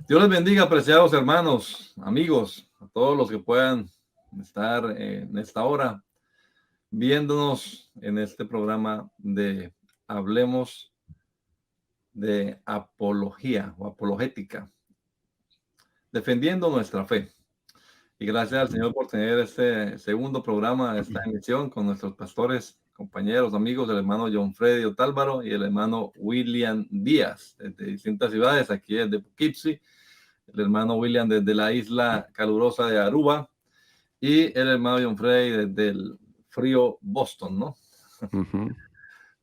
Dios les bendiga, apreciados hermanos, amigos, a todos los que puedan estar en esta hora viéndonos en este programa de Hablemos de Apología o Apologética, defendiendo nuestra fe. Y gracias al Señor por tener este segundo programa, esta emisión con nuestros pastores, compañeros, amigos, el hermano John Freddy Otálvaro y el hermano William Díaz, de distintas ciudades, aquí desde Poughkeepsie, el hermano William desde la isla calurosa de Aruba y el hermano John Freddy desde el frío Boston, ¿no? Uh-huh.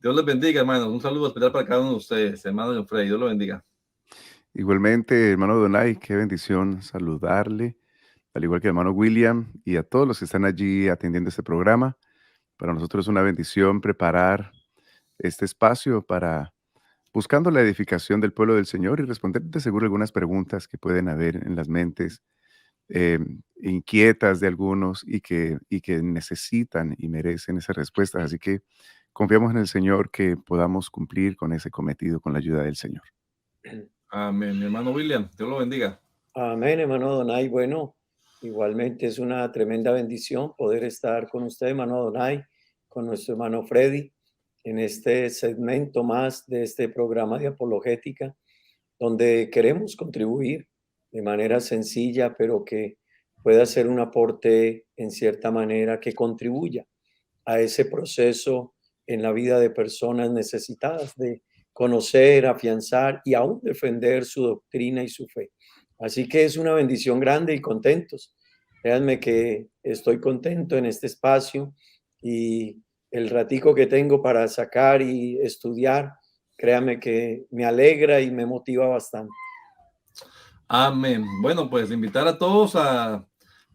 Dios les bendiga, hermanos. Un saludo especial para cada uno de ustedes, hermano John Freddy. Dios lo bendiga. Igualmente, hermano Donay, qué bendición saludarle, al igual que el hermano William y a todos los que están allí atendiendo este programa. Para nosotros es una bendición preparar este espacio para buscando la edificación del pueblo del Señor y responder de seguro algunas preguntas que pueden haber en las mentes inquietas de algunos y que necesitan y merecen esas respuestas. Así que confiamos en el Señor que podamos cumplir con ese cometido con la ayuda del Señor. Amén. Mi hermano William, Dios lo bendiga. Amén, hermano Donay. Bueno, igualmente es una tremenda bendición poder estar con usted, hermano Donay, con nuestro hermano Freddy, en este segmento más de este programa de apologética, donde queremos contribuir de manera sencilla, pero que pueda ser un aporte en cierta manera que contribuya a ese proceso en la vida de personas necesitadas de conocer, afianzar y aún defender su doctrina y su fe. Así que es una bendición grande y contentos. Créanme que estoy contento en este espacio y el ratico que tengo para sacar y estudiar, créanme que me alegra y me motiva bastante. Amén. Bueno, pues invitar a todos a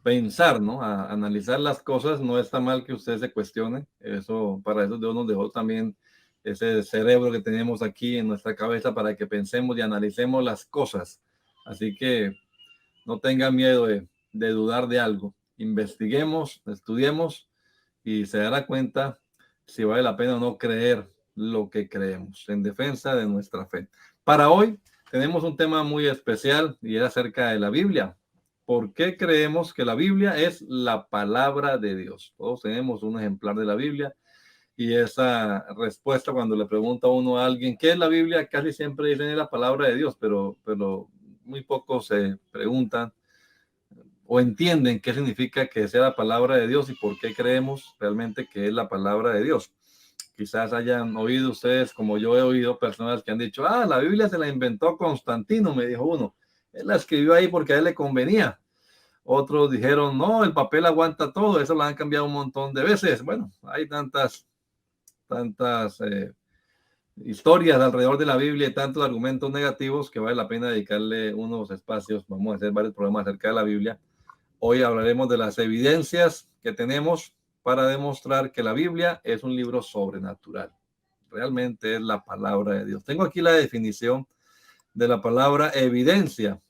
pensar, ¿no? A analizar las cosas. No está mal que usted se cuestione. Eso, para eso Dios nos dejó también ese cerebro que tenemos aquí en nuestra cabeza para que pensemos y analicemos las cosas. Así que no tengan miedo de dudar de algo. Investiguemos, estudiemos y se dará cuenta si vale la pena o no creer lo que creemos en defensa de nuestra fe. Para hoy tenemos un tema muy especial y es acerca de la Biblia. ¿Por qué creemos que la Biblia es la palabra de Dios? Todos tenemos un ejemplar de la Biblia y esa respuesta cuando le pregunta uno a alguien ¿qué es la Biblia? Casi siempre dicen es la palabra de Dios, pero muy pocos se preguntan o entienden qué significa que sea la palabra de Dios y por qué creemos realmente que es la palabra de Dios. Quizás hayan oído ustedes, como yo he oído, personas que han dicho, la Biblia se la inventó Constantino, me dijo uno. Él la escribió ahí porque a él le convenía. Otros dijeron, no, el papel aguanta todo, eso lo han cambiado un montón de veces. Bueno, hay tantas historias alrededor de la Biblia y tantos argumentos negativos que vale la pena dedicarle unos espacios. Vamos a hacer varios programas acerca de la Biblia. Hoy hablaremos de las evidencias que tenemos para demostrar que la Biblia es un libro sobrenatural. Realmente es la palabra de Dios. Tengo aquí la definición de la palabra evidencia,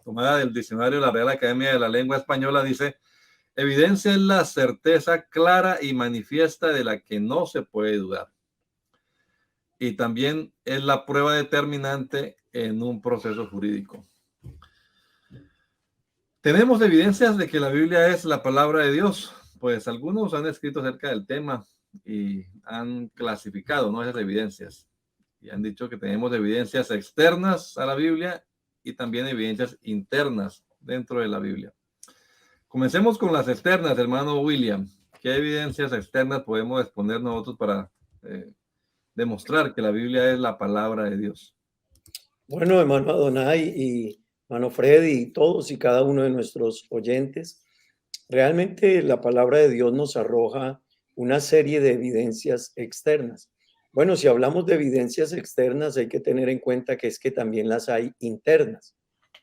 tomada del diccionario de la Real Academia de la Lengua Española. Dice, evidencia es la certeza clara y manifiesta de la que no se puede dudar. Y también es la prueba determinante en un proceso jurídico. ¿Tenemos evidencias de que la Biblia es la palabra de Dios? Pues algunos han escrito acerca del tema y han clasificado, ¿no?, esas evidencias. Y han dicho que tenemos evidencias externas a la Biblia y también evidencias internas dentro de la Biblia. Comencemos con las externas, hermano William. ¿Qué evidencias externas podemos exponer nosotros para demostrar que la Biblia es la palabra de Dios? Bueno, hermano Adonai y hermano Freddy y todos y cada uno de nuestros oyentes, realmente la palabra de Dios nos arroja una serie de evidencias externas. Bueno, si hablamos de evidencias externas, hay que tener en cuenta que es que también las hay internas.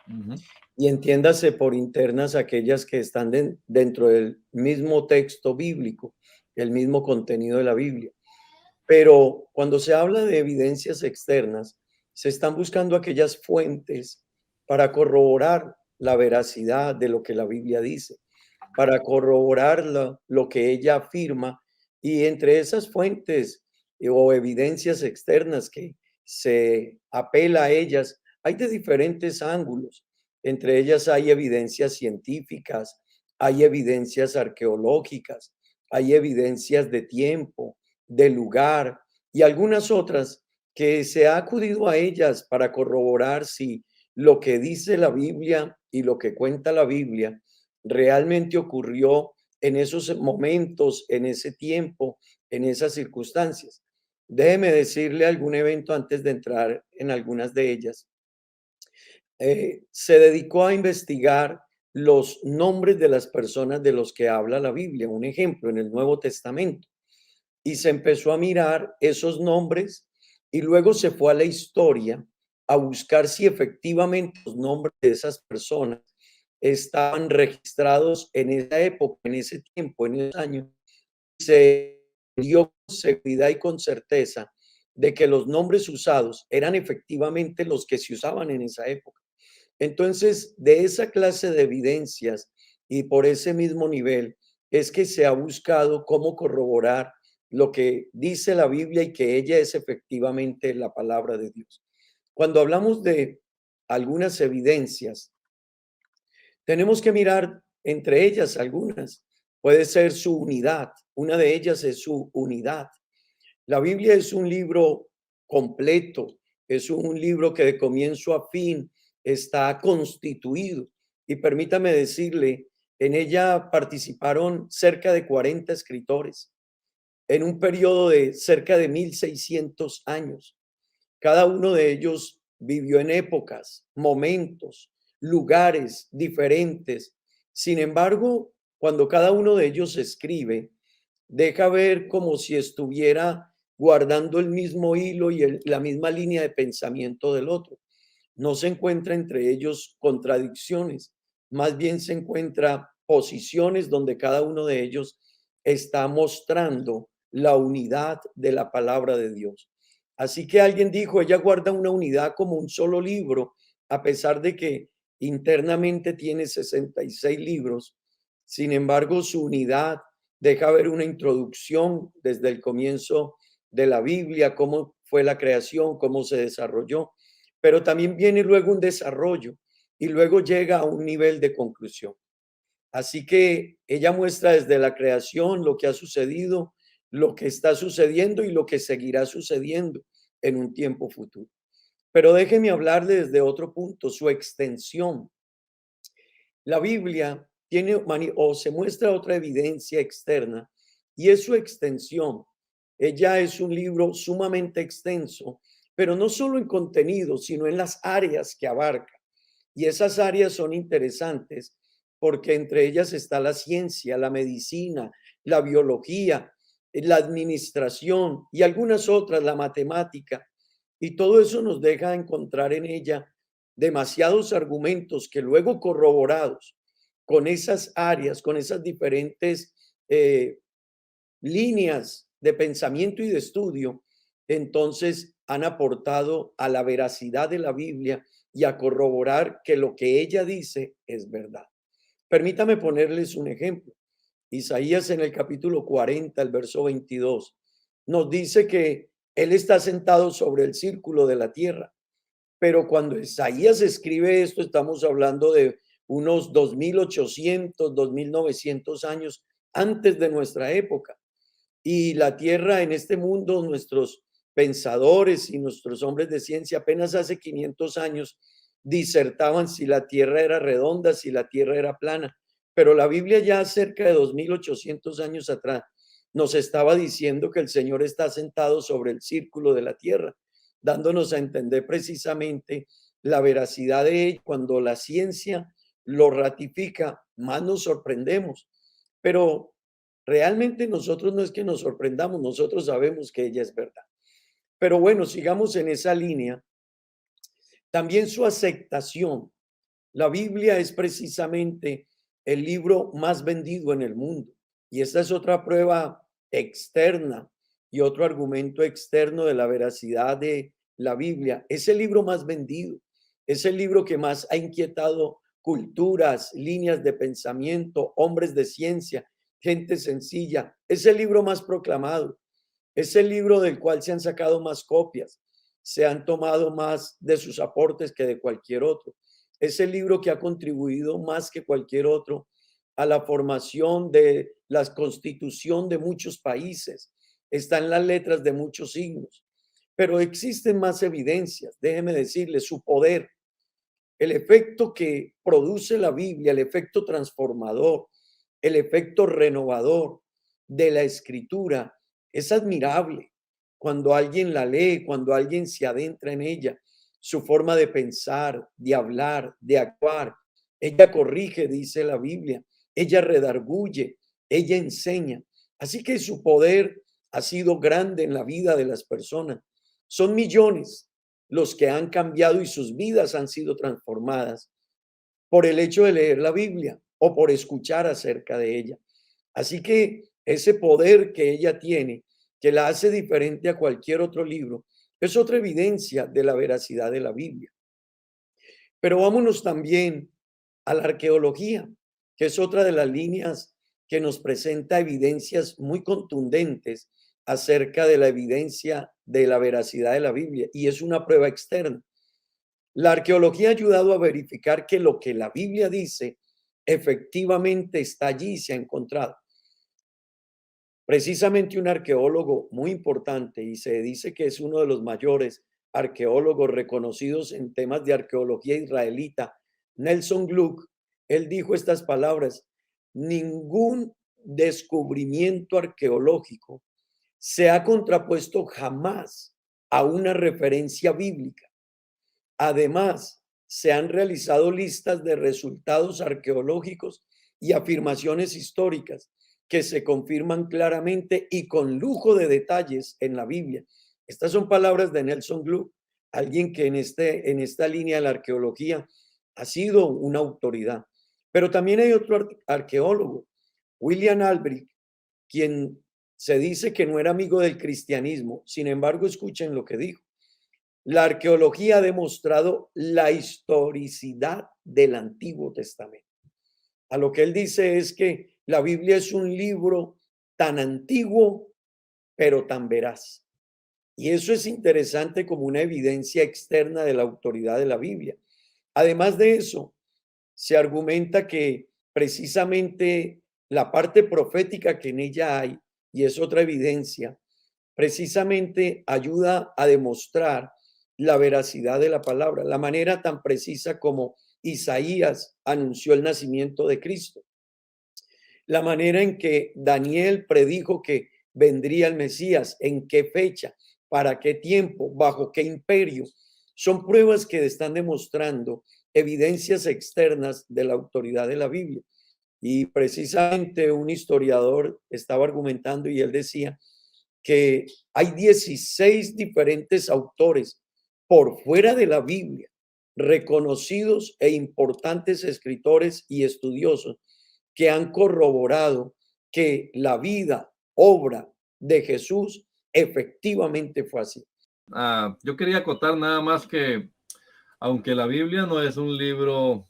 Uh-huh. Y entiéndase por internas aquellas que están dentro del mismo texto bíblico, el mismo contenido de la Biblia. Pero cuando se habla de evidencias externas, se están buscando aquellas fuentes para corroborar la veracidad de lo que la Biblia dice, para corroborar lo que ella afirma Y entre esas fuentes o evidencias externas que se apela a ellas, hay de diferentes ángulos. Entre ellas hay evidencias científicas, hay evidencias arqueológicas, hay evidencias de tiempo, de lugar y algunas otras que se ha acudido a ellas para corroborar si lo que dice la Biblia y lo que cuenta la Biblia realmente ocurrió en esos momentos, en ese tiempo, en esas circunstancias. Déjeme decirle algún evento antes de entrar en algunas de ellas. Se dedicó a investigar los nombres de las personas de los que habla la Biblia, un ejemplo, en el Nuevo Testamento. Y se empezó a mirar esos nombres y luego se fue a la historia a buscar si efectivamente los nombres de esas personas estaban registrados en esa época, en ese tiempo, en ese año. Se dio con seguridad y con certeza de que los nombres usados eran efectivamente los que se usaban en esa época. Entonces, de esa clase de evidencias y por ese mismo nivel es que se ha buscado cómo corroborar lo que dice la Biblia y que ella es efectivamente la palabra de Dios. Cuando hablamos de algunas evidencias, tenemos que mirar entre ellas algunas. Puede ser su unidad. Una de ellas es su unidad. La Biblia es un libro completo, es un libro que de comienzo a fin está constituido. Y permítame decirle, en ella participaron cerca de 40 escritores en un periodo de cerca de 1600 años. Cada uno de ellos vivió en épocas, momentos, lugares diferentes. Sin embargo, cuando cada uno de ellos escribe, deja ver como si estuviera guardando el mismo hilo y la misma línea de pensamiento del otro. No se encuentra entre ellos contradicciones, más bien se encuentra posiciones donde cada uno de ellos está mostrando la unidad de la palabra de Dios. Así que alguien dijo, ella guarda una unidad como un solo libro, a pesar de que internamente tiene 66 libros. Sin embargo, su unidad deja ver una introducción desde el comienzo de la Biblia, cómo fue la creación, cómo se desarrolló, pero también viene luego un desarrollo y luego llega a un nivel de conclusión. Así que ella muestra desde la creación lo que ha sucedido, lo que está sucediendo y lo que seguirá sucediendo en un tiempo futuro. Pero déjeme hablarle desde otro punto, su extensión. La Biblia tiene o se muestra otra evidencia externa y es su extensión. Ella es un libro sumamente extenso, pero no solo en contenido, sino en las áreas que abarca. Y esas áreas son interesantes porque entre ellas está la ciencia, la medicina, la biología, la administración y algunas otras, la matemática. Y todo eso nos deja encontrar en ella demasiados argumentos que luego corroborados con esas áreas, con esas diferentes líneas de pensamiento y de estudio, entonces han aportado a la veracidad de la Biblia y a corroborar que lo que ella dice es verdad. Permítame ponerles un ejemplo. Isaías en el capítulo 40, el verso 22, nos dice que él está sentado sobre el círculo de la tierra. Pero cuando Isaías escribe esto, estamos hablando de unos 2800, 2900 años antes de nuestra época. Y la tierra en este mundo, nuestros pensadores y nuestros hombres de ciencia apenas hace 500 años disertaban si la tierra era redonda, si la tierra era plana. Pero la Biblia ya cerca de 2800 años atrás nos estaba diciendo que el Señor está sentado sobre el círculo de la tierra, dándonos a entender precisamente la veracidad de él. Cuando la ciencia lo ratifica, más nos sorprendemos. Pero realmente nosotros no es que nos sorprendamos, nosotros sabemos que ella es verdad. Pero bueno, sigamos en esa línea. También su aceptación. La Biblia es precisamente el libro más vendido en el mundo. Y esta es otra prueba externa y otro argumento externo de la veracidad de la Biblia. Es el libro más vendido. Es el libro que más ha inquietado culturas, líneas de pensamiento, hombres de ciencia, gente sencilla. Es el libro más proclamado, es el libro del cual se han sacado más copias, se han tomado más de sus aportes que de cualquier otro. Es el libro que ha contribuido más que cualquier otro a la formación de la constitución de muchos países. Está en las letras de muchos signos. Pero existen más evidencias, déjeme decirle, su poder, el efecto que produce la Biblia, el efecto transformador, el efecto renovador de la escritura es admirable. Cuando alguien la lee, cuando alguien se adentra en ella, su forma de pensar, de hablar, de actuar, ella corrige, dice la Biblia, ella redarguye, ella enseña. Así que su poder ha sido grande en la vida de las personas. Son millones los que han cambiado y sus vidas han sido transformadas por el hecho de leer la Biblia o por escuchar acerca de ella. Así que ese poder que ella tiene, que la hace diferente a cualquier otro libro, es otra evidencia de la veracidad de la Biblia. Pero vámonos también a la arqueología, que es otra de las líneas que nos presenta evidencias muy contundentes acerca de la evidencia de la veracidad de la Biblia, y es una prueba externa. La arqueología ha ayudado a verificar que lo que la Biblia dice efectivamente está allí y se ha encontrado. Precisamente un arqueólogo muy importante, y se dice que es uno de los mayores arqueólogos reconocidos en temas de arqueología israelita, Nelson Gluck, él dijo estas palabras: ningún descubrimiento arqueológico se ha contrapuesto jamás a una referencia bíblica. Además, se han realizado listas de resultados arqueológicos y afirmaciones históricas que se confirman claramente y con lujo de detalles en la Biblia. Estas son palabras de Nelson Gluck, alguien que en esta línea de la arqueología ha sido una autoridad. Pero también hay otro arqueólogo, William Albrecht, quien se dice que no era amigo del cristianismo. Sin embargo, escuchen lo que dijo. La arqueología ha demostrado la historicidad del Antiguo Testamento. A lo que él dice es que la Biblia es un libro tan antiguo, pero tan veraz. Y eso es interesante como una evidencia externa de la autoridad de la Biblia. Además de eso, se argumenta que precisamente la parte profética que en ella hay, y es otra evidencia, precisamente ayuda a demostrar la veracidad de la palabra, la manera tan precisa como Isaías anunció el nacimiento de Cristo, la manera en que Daniel predijo que vendría el Mesías, en qué fecha, para qué tiempo, bajo qué imperio. Son pruebas que están demostrando evidencias externas de la autoridad de la Biblia. Y precisamente un historiador estaba argumentando y él decía que hay 16 diferentes autores por fuera de la Biblia, reconocidos e importantes escritores y estudiosos que han corroborado que la vida, obra de Jesús efectivamente fue así. Yo quería acotar nada más que, aunque la Biblia no es un libro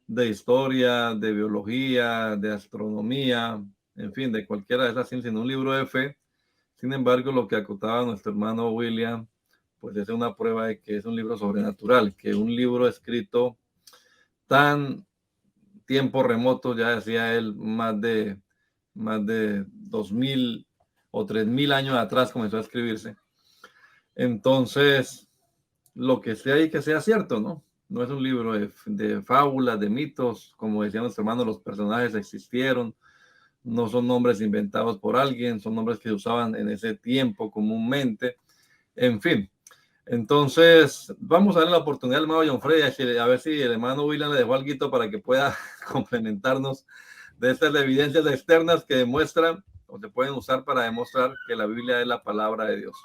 de historia, de biología, de astronomía, en fin, de cualquiera de esas ciencias, sino un libro de fe, sin embargo, lo que acotaba nuestro hermano William, pues es una prueba de que es un libro sobrenatural, que un libro escrito tan tiempo remoto, ya decía él, más de 2000 o 3000 años atrás comenzó a escribirse. Entonces, lo que sea y que sea cierto, ¿no? No es un libro de fábulas, de mitos, como decía nuestro hermano, los personajes existieron, no son nombres inventados por alguien, son nombres que se usaban en ese tiempo comúnmente, en fin. Entonces, vamos a darle la oportunidad al hermano John Freddy, a ver si el hermano William le dejó algo para que pueda complementarnos de estas evidencias externas que demuestran o se pueden usar para demostrar que la Biblia es la palabra de Dios.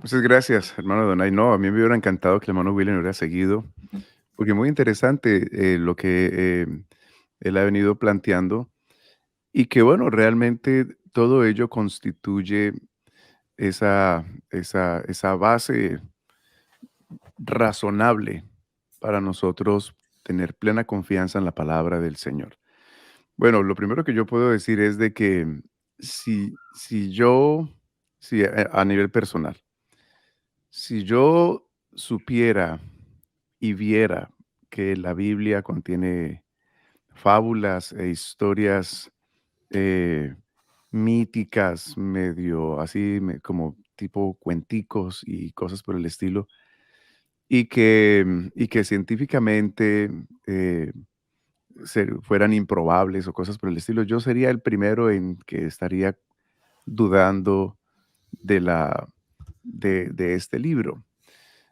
Muchas gracias, hermano Donay. No, a mí me hubiera encantado que el hermano William hubiera seguido, porque muy interesante lo que él ha venido planteando y que, bueno, realmente todo ello constituye esa base razonable para nosotros tener plena confianza en la palabra del Señor. Bueno, lo primero que yo puedo decir es de que si a nivel personal, si yo supiera y viera que la Biblia contiene fábulas e historias eh, míticas, medio así como tipo cuenticos y cosas por el estilo, y que científicamente eh, fueran improbables o cosas por el estilo, yo sería el primero en que estaría dudando de de este libro.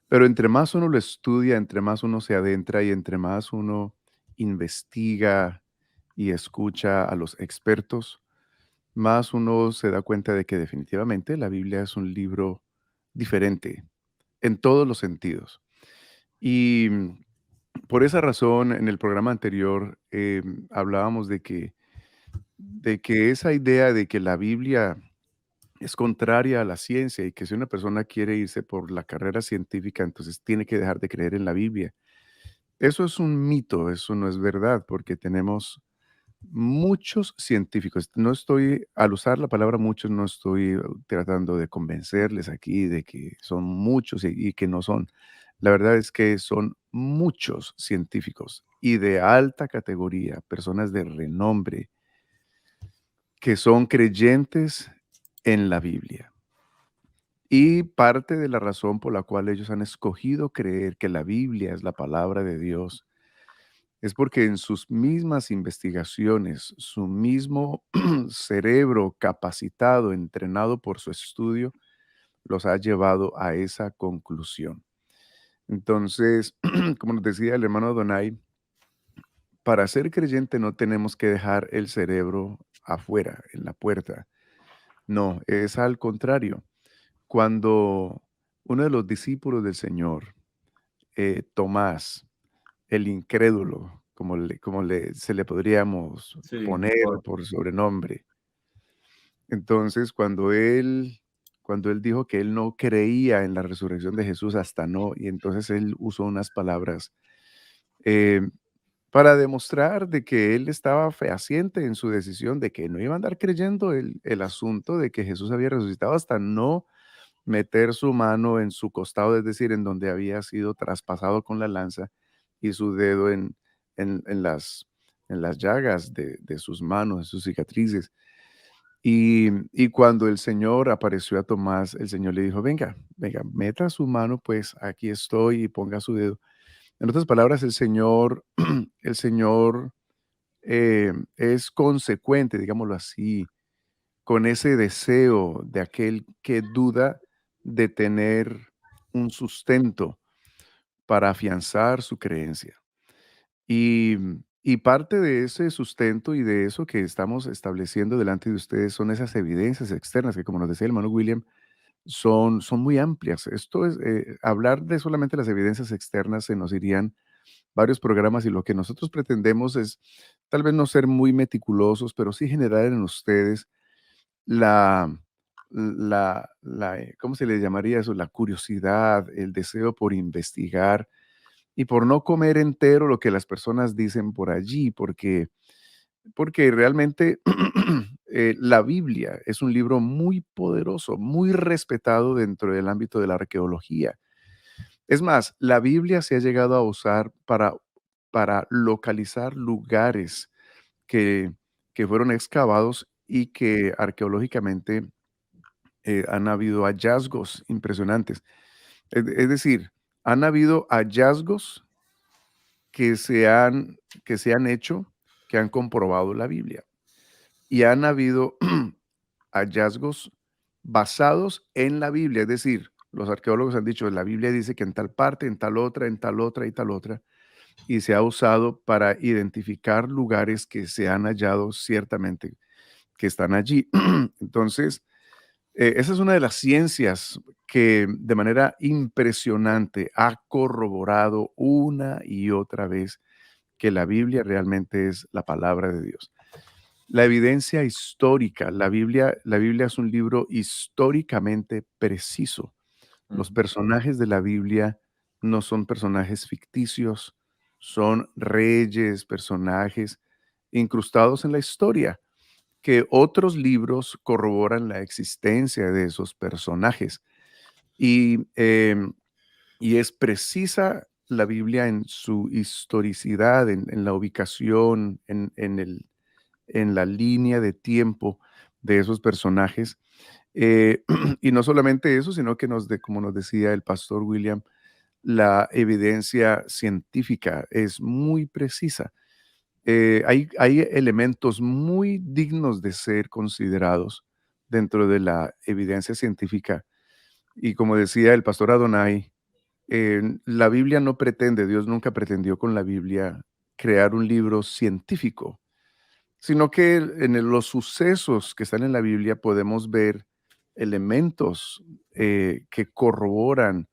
Pero entre más uno lo estudia, entre más uno se adentra y entre más uno investiga y escucha a los expertos, más uno se da cuenta de que definitivamente la Biblia es un libro diferente en todos los sentidos. Y por esa razón, en el programa anterior hablábamos de que esa idea de que la Biblia es contraria a la ciencia y que si una persona quiere irse por la carrera científica, entonces tiene que dejar de creer en la Biblia. Eso es un mito, eso no es verdad, porque tenemos muchos científicos. No estoy, al usar la palabra muchos, no estoy tratando de convencerles aquí de que son muchos y que no son. La verdad es que son muchos científicos y de alta categoría, personas de renombre, que son creyentes en la Biblia. Y parte de la razón por la cual ellos han escogido creer que la Biblia es la palabra de Dios es porque en sus mismas investigaciones, su mismo cerebro capacitado, entrenado por su estudio, los ha llevado a esa conclusión. Entonces, como nos decía el hermano Donay, para ser creyente no tenemos que dejar el cerebro afuera, en la puerta. No, es al contrario. Cuando uno de los discípulos del Señor, Tomás, el incrédulo, se le podríamos Sí, poner correcto. por sobrenombre. Entonces, cuando él dijo que él no creía en la resurrección de Jesús hasta no, y entonces él usó unas palabras eh, para demostrar de que él estaba fehaciente en su decisión de que no iba a andar creyendo el asunto de que Jesús había resucitado hasta no meter su mano en su costado, es decir, en donde había sido traspasado con la lanza y su dedo en las llagas de sus manos, en sus cicatrices. Y cuando el Señor apareció a Tomás, el Señor le dijo, venga, venga, meta su mano, pues aquí estoy y ponga su dedo. En otras palabras, el Señor es consecuente, digámoslo así, con ese deseo de aquel que duda de tener un sustento para afianzar su creencia. Y parte de ese sustento y de eso que estamos estableciendo delante de ustedes son esas evidencias externas que, como nos decía el hermano William, son muy amplias. Esto es, hablar de solamente las evidencias externas se nos irían varios programas y lo que nosotros pretendemos es tal vez no ser muy meticulosos, pero sí generar en ustedes la, ¿cómo se le llamaría eso? La curiosidad, el deseo por investigar y por no comer entero lo que las personas dicen por allí, porque realmente la Biblia es un libro muy poderoso, muy respetado dentro del ámbito de la arqueología. Es más, la Biblia se ha llegado a usar para localizar lugares que, que fueron excavados y que arqueológicamente han habido hallazgos impresionantes. Es decir, han habido hallazgos que se han hecho, que han comprobado la Biblia. Y han habido hallazgos basados en la Biblia. Es decir, los arqueólogos han dicho, la Biblia dice que en tal parte, en tal otra, en tal otra y tal otra. Y se ha usado para identificar lugares que se han hallado ciertamente que están allí. Entonces, esa es una de las ciencias que de manera impresionante ha corroborado una y otra vez que la Biblia realmente es la palabra de Dios. La evidencia histórica, la Biblia es un libro históricamente preciso. Los Ujú. personajes de la Biblia no son personajes ficticios, son reyes, personajes incrustados en la historia, que otros libros corroboran la existencia de esos personajes. Y, y es precisa la Biblia en su historicidad, en la ubicación, en la línea de tiempo de esos personajes. Y no solamente eso, sino que como nos decía el pastor William, la evidencia científica es muy precisa. Hay elementos muy dignos de ser considerados dentro de la evidencia científica. Y como decía el pastor Adonai, la Biblia no pretende, Dios nunca pretendió con la Biblia crear un libro científico, sino que los sucesos que están en la Biblia podemos ver elementos que corroboran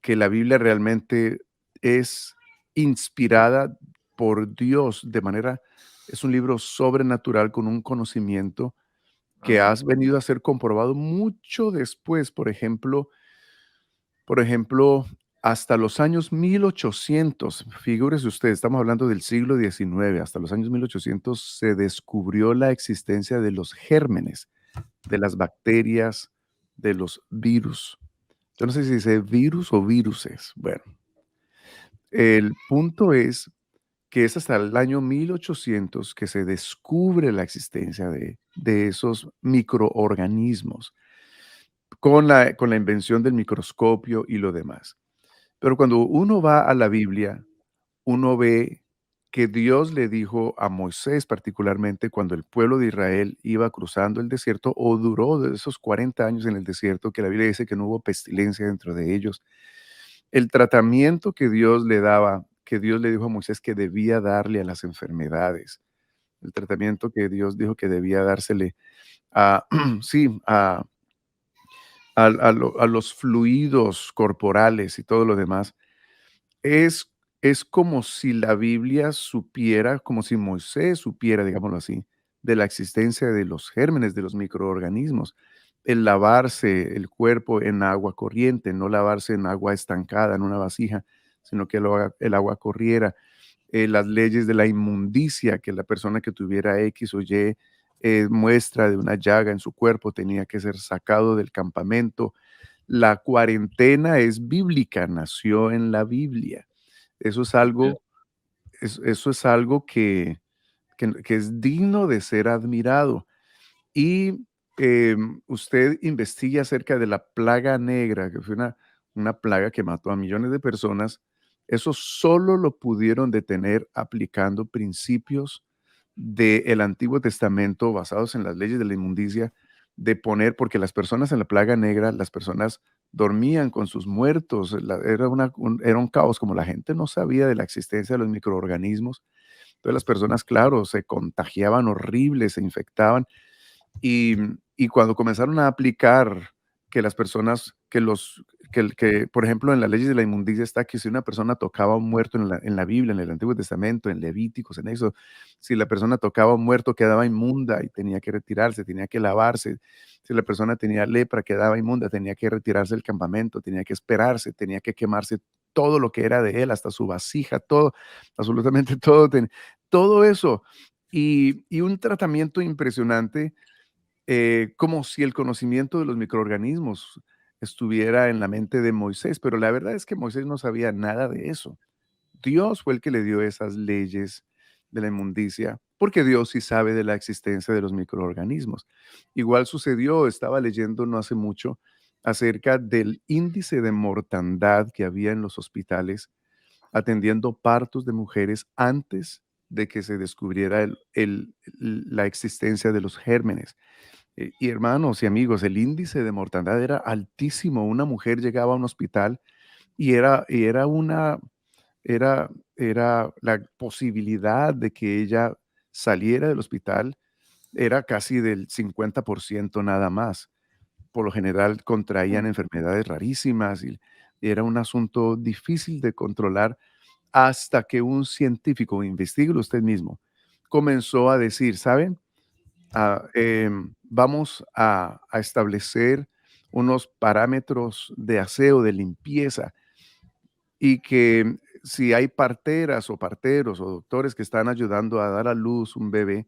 que la Biblia realmente es inspirada por Dios de manera, es un libro sobrenatural con un conocimiento que Amén. has venido a ser comprobado mucho después. Por ejemplo, hasta los años 1800, figúrese usted, estamos hablando del siglo XIX, hasta los años 1800 se descubrió la existencia de los gérmenes, de las bacterias, de los virus. Yo no sé si dice virus o viruses. Bueno, el punto es que es hasta el año 1800 que se descubre la existencia de esos microorganismos con la invención del microscopio y lo demás. Pero cuando uno va a la Biblia, uno ve que Dios le dijo a Moisés, particularmente cuando el pueblo de Israel iba cruzando el desierto o duró de esos 40 años en el desierto, que la Biblia dice que no hubo pestilencia dentro de ellos, el tratamiento que Dios le daba, que Dios le dijo a Moisés que debía darle a las enfermedades, el tratamiento que Dios dijo que debía dársele a, sí, a los fluidos corporales y todo lo demás, es, es como si la Biblia supiera, como si Moisés supiera, digámoslo así, de la existencia de los gérmenes, de los microorganismos. El lavarse el cuerpo en agua corriente, no lavarse en agua estancada, en una vasija, sino que el agua corriera. Las leyes de la inmundicia, que la persona que tuviera X o Y muestra de una llaga en su cuerpo tenía que ser sacado del campamento. La cuarentena es bíblica, nació en la Biblia. Eso es algo, eso es algo que es digno de ser admirado. Y usted investigue acerca de la plaga negra, que fue una plaga que mató a millones de personas. Eso solo lo pudieron detener aplicando principios del Antiguo Testamento basados en las leyes de la inmundicia, de poner, porque las personas en la plaga negra, las personas dormían con sus muertos, era un caos, como la gente no sabía de la existencia de los microorganismos. Entonces las personas, claro, se contagiaban horrible, se infectaban y, y cuando comenzaron a aplicar que las personas, por ejemplo, en las leyes de la inmundicia está que si una persona tocaba a un muerto en la Biblia, en el Antiguo Testamento, en Levíticos, en eso, si la persona tocaba a un muerto quedaba inmunda y tenía que retirarse, tenía que lavarse. Si la persona tenía lepra, quedaba inmunda, tenía que retirarse del campamento, tenía que esperarse, tenía que quemarse todo lo que era de él, hasta su vasija, todo, absolutamente todo, todo eso. Y un tratamiento impresionante, como si el conocimiento de los microorganismos estuviera en la mente de Moisés, pero la verdad es que Moisés no sabía nada de eso. Dios fue el que le dio esas leyes de la inmundicia, porque Dios sí sabe de la existencia de los microorganismos. Igual sucedió, estaba leyendo no hace mucho acerca del índice de mortandad que había en los hospitales atendiendo partos de mujeres antes de que se descubriera la existencia de los gérmenes. Y hermanos y amigos, el índice de mortandad era altísimo. Una mujer llegaba a un hospital y era la posibilidad de que ella saliera del hospital era casi del 50% nada más. Por lo general contraían enfermedades rarísimas y era un asunto difícil de controlar hasta que un científico, investíguelo usted mismo, comenzó a decir, ¿saben? Vamos a establecer unos parámetros de aseo, de limpieza, y que si hay parteras o parteros o doctores que están ayudando a dar a luz un bebé,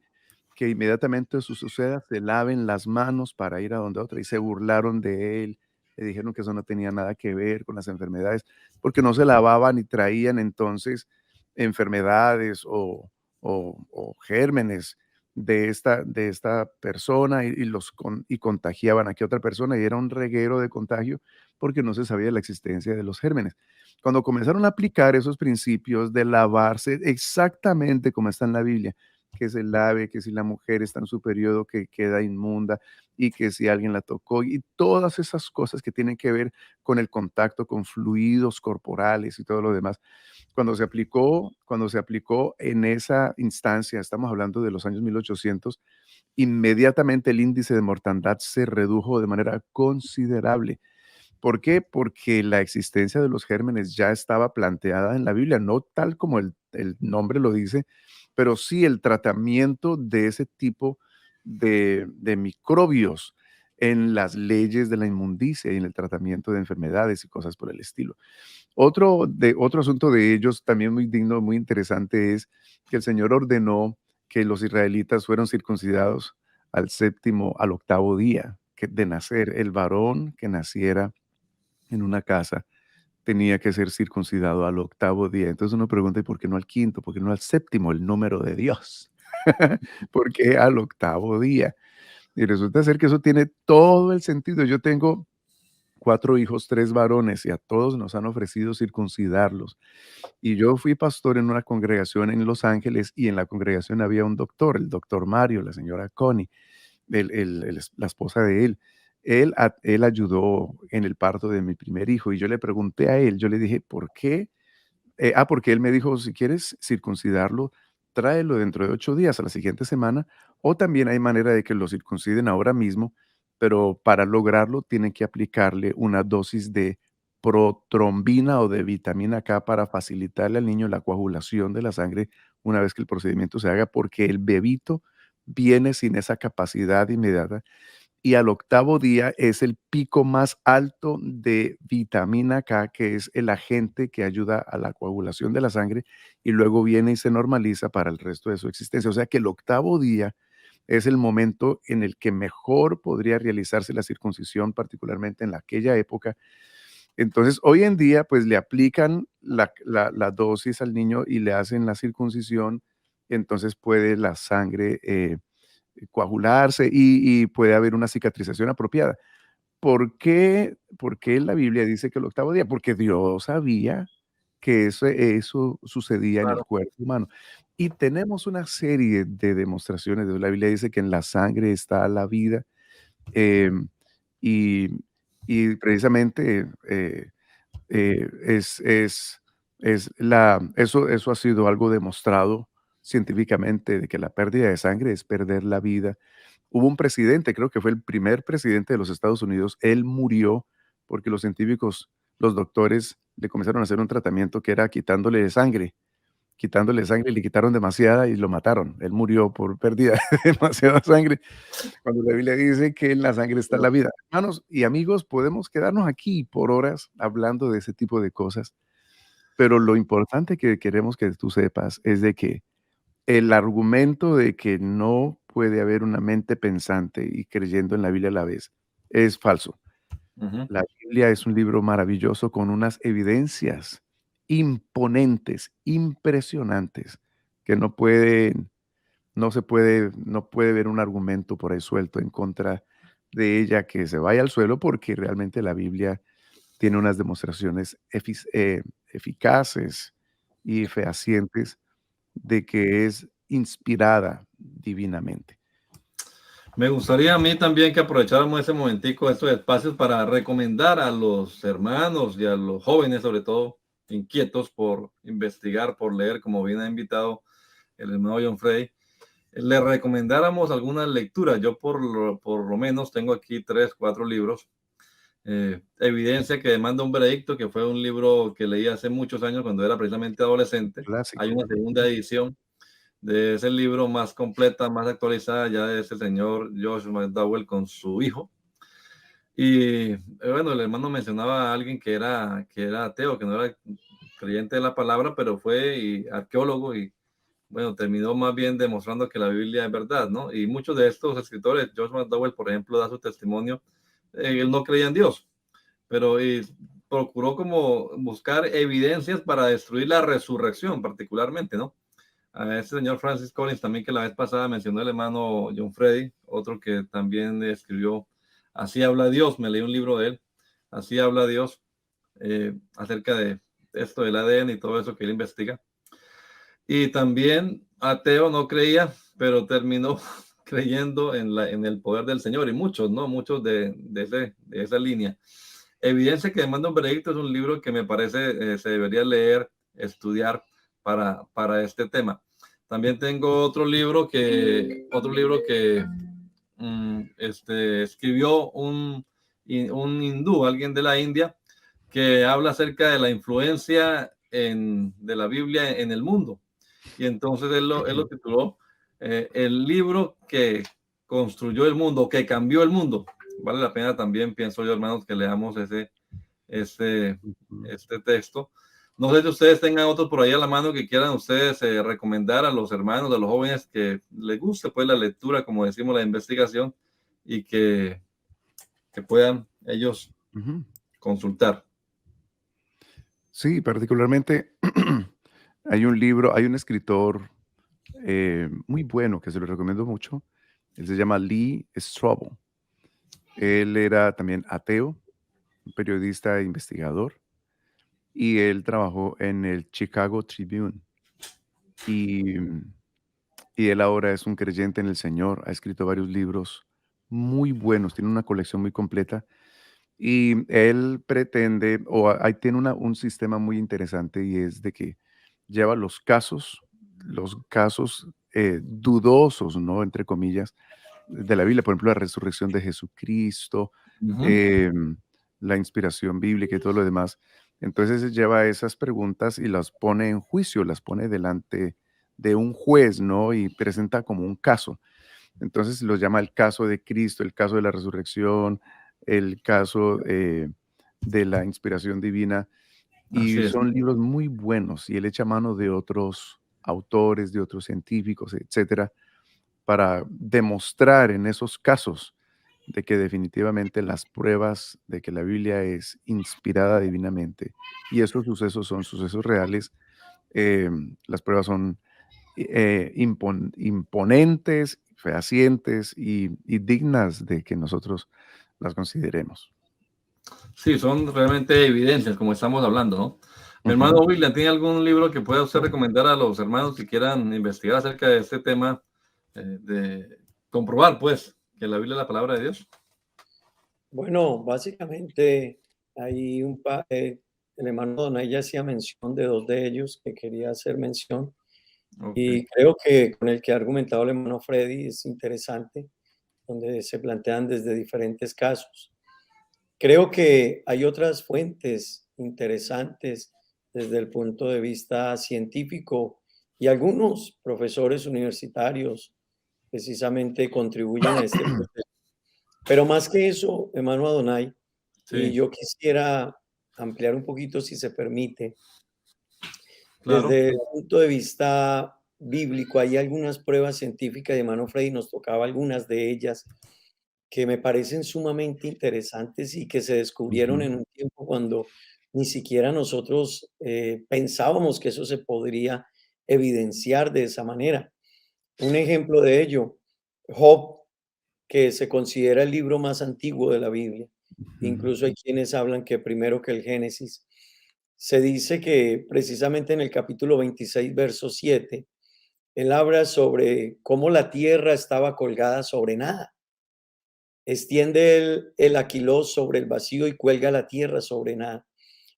que inmediatamente eso suceda, se laven las manos para ir a donde otra. Y se burlaron de él, le dijeron que eso no tenía nada que ver con las enfermedades, porque no se lavaban y traían entonces enfermedades o gérmenes de esta persona y contagiaban a aquella otra persona y era un reguero de contagio porque no se sabía la existencia de los gérmenes. Cuando comenzaron a aplicar esos principios de lavarse exactamente como está en la Biblia, que se lave, que si la mujer está en su periodo que queda inmunda y que si alguien la tocó y todas esas cosas que tienen que ver con el contacto con fluidos corporales y todo lo demás. Cuando se aplicó en esa instancia, estamos hablando de los años 1800, inmediatamente el índice de mortandad se redujo de manera considerable. ¿Por qué? Porque la existencia de los gérmenes ya estaba planteada en la Biblia, no tal como el nombre lo dice, pero sí el tratamiento de ese tipo de microbios en las leyes de la inmundicia y en el tratamiento de enfermedades y cosas por el estilo. Otro asunto de ellos también muy digno, muy interesante es que el Señor ordenó que los israelitas fueron circuncidados al octavo día de nacer. El varón que naciera en una casa tenía que ser circuncidado al octavo día. Entonces uno pregunta, ¿y por qué no al quinto? ¿Por qué no al séptimo? El número de Dios. ¿Por qué al octavo día? Y resulta ser que eso tiene todo el sentido. Yo tengo 4 hijos, 3 varones, y a todos nos han ofrecido circuncidarlos. Y yo fui pastor en una congregación en Los Ángeles, y en la congregación había un doctor, el doctor Mario, la señora Connie, la esposa de él. Él ayudó en el parto de mi primer hijo, y yo le pregunté a él, yo le dije: "¿Por qué?". Porque él me dijo: "Si quieres circuncidarlo, tráelo dentro de 8 días, a la siguiente semana, o también hay manera de que lo circunciden ahora mismo, pero para lograrlo tienen que aplicarle una dosis de protrombina o de vitamina K para facilitarle al niño la coagulación de la sangre una vez que el procedimiento se haga, porque el bebito viene sin esa capacidad inmediata y al octavo día es el pico más alto de vitamina K, que es el agente que ayuda a la coagulación de la sangre y luego viene y se normaliza para el resto de su existencia. O sea que el octavo día es el momento en el que mejor podría realizarse la circuncisión, particularmente en aquella época. Entonces, hoy en día, pues le aplican la dosis al niño y le hacen la circuncisión, entonces puede la sangre coagularse y puede haber una cicatrización apropiada. ¿Por qué la Biblia dice que el octavo día? Porque Dios sabía que eso sucedía en el Claro. cuerpo humano. Y tenemos una serie de demostraciones. La Biblia dice que en la sangre está la vida, em, y, y precisamente eso ha sido algo demostrado científicamente, de que la pérdida de sangre es perder la vida. Hubo un presidente, creo que fue el primer presidente de los Estados Unidos, él murió porque los científicos, los doctores, le comenzaron a hacer un tratamiento que era quitándole sangre, le quitaron demasiada y lo mataron. Él murió por pérdida de demasiada sangre, cuando la Biblia dice que en la sangre está la vida. Hermanos y amigos, podemos quedarnos aquí por horas hablando de ese tipo de cosas, pero lo importante que queremos que tú sepas es de que el argumento de que no puede haber una mente pensante y creyendo en la Biblia a la vez es falso. Ujú. La Biblia es un libro maravilloso con unas evidencias imponentes, impresionantes, que no puede ver un argumento por ahí suelto en contra de ella que se vaya al suelo, porque realmente la Biblia tiene unas demostraciones eficaces y fehacientes de que es inspirada divinamente. Me gustaría a mí también que aprovecháramos ese momentico, estos espacios para recomendar a los hermanos y a los jóvenes, sobre todo, inquietos por investigar, por leer, como bien ha invitado el hermano John Frey, le recomendáramos alguna lectura. Yo por lo menos tengo aquí 3, 4 libros. Evidencia que demanda un veredicto, que fue un libro que leí hace muchos años cuando era precisamente adolescente. Hay Clásico. una segunda edición de ese libro más completa, más actualizada, ya de ese señor Josh McDowell con su hijo. Y bueno, el hermano mencionaba a alguien que era ateo, que no era creyente de la palabra, pero fue y arqueólogo y bueno, terminó más bien demostrando que la Biblia es verdad, ¿no? Y muchos de estos escritores, George McDowell, por ejemplo, da su testimonio, él no creía en Dios, pero procuró como buscar evidencias para destruir la resurrección, particularmente, ¿no? A ese señor Francis Collins también, que la vez pasada mencionó el hermano John Freddy, otro que también escribió Así habla Dios, me leí un libro de él, Así habla Dios, acerca de esto del ADN y todo eso que él investiga. Y también ateo, no creía, pero terminó creyendo en el poder del Señor, y muchos, ¿no? Muchos de esa línea. Evidencia que demanda un veredicto es un libro que me parece se debería leer, estudiar para este tema. También tengo otro libro que escribió un hindú, alguien de la India, que habla acerca de la influencia de la Biblia en el mundo. Y entonces él lo tituló El libro que construyó el mundo, que cambió el mundo. Vale la pena también, pienso yo, hermanos, que leamos este, este texto. No sé si ustedes tengan otros por ahí a la mano que quieran ustedes recomendar a los hermanos, a los jóvenes que les guste pues la lectura, como decimos, la investigación, y que puedan ellos consultar. Sí, particularmente hay un libro, hay un escritor muy bueno que se lo recomiendo mucho. Él se llama Lee Strobel. Él era también ateo, un periodista e investigador, y él trabajó en el Chicago Tribune. Y, y él ahora es un creyente en el Señor, ha escrito varios libros muy buenos, tiene una colección muy completa. Y él pretende, ahí tiene un sistema muy interesante, y es de que lleva los casos dudosos, ¿no? Entre comillas, de la Biblia, por ejemplo, la resurrección de Jesucristo, em, la inspiración bíblica y todo lo demás. Entonces él lleva esas preguntas y las pone en juicio, las pone delante de un juez, ¿no? Y presenta como un caso. Entonces los llama el caso de Cristo, el caso de la resurrección, el caso de la inspiración divina, Así y es. son libros muy buenos, y él echa mano de otros autores, de otros científicos, etcétera, para demostrar en esos casos de que definitivamente las pruebas de que la Biblia es inspirada divinamente y esos sucesos son sucesos reales, las pruebas son imponentes, fehacientes y dignas de que nosotros las consideremos. Sí, son realmente evidencias, como estamos hablando, ¿no? Mi hermano Ujú. William, ¿tiene algún libro que pueda usted recomendar a los hermanos que quieran investigar acerca de este tema, de comprobar, pues, que la Biblia es la palabra de Dios? Bueno, básicamente hay el hermano Donay ya hacía mención de dos de ellos que quería hacer mención, Ok. y creo que con el que ha argumentado el hermano Freddy es interesante, donde se plantean desde diferentes casos. Creo que hay otras fuentes interesantes desde el punto de vista científico, y algunos profesores universitarios precisamente contribuyen a este proceso. Pero más que eso, hermano Adonai, y Sí, yo quisiera ampliar un poquito, si se permite, claro. desde el punto de vista bíblico, hay algunas pruebas científicas, y hermano Freddy nos tocaba algunas de ellas, que me parecen sumamente interesantes y que se descubrieron Ujú. en un tiempo cuando ni siquiera nosotros pensábamos que eso se podría evidenciar de esa manera. Un ejemplo de ello, Job, que se considera el libro más antiguo de la Biblia. Ujú. Incluso hay quienes hablan que primero que el Génesis. Se dice que precisamente en el capítulo 26, verso 7, él habla sobre cómo la tierra estaba colgada sobre nada. Extiende el aquilón sobre el vacío y cuelga la tierra sobre nada.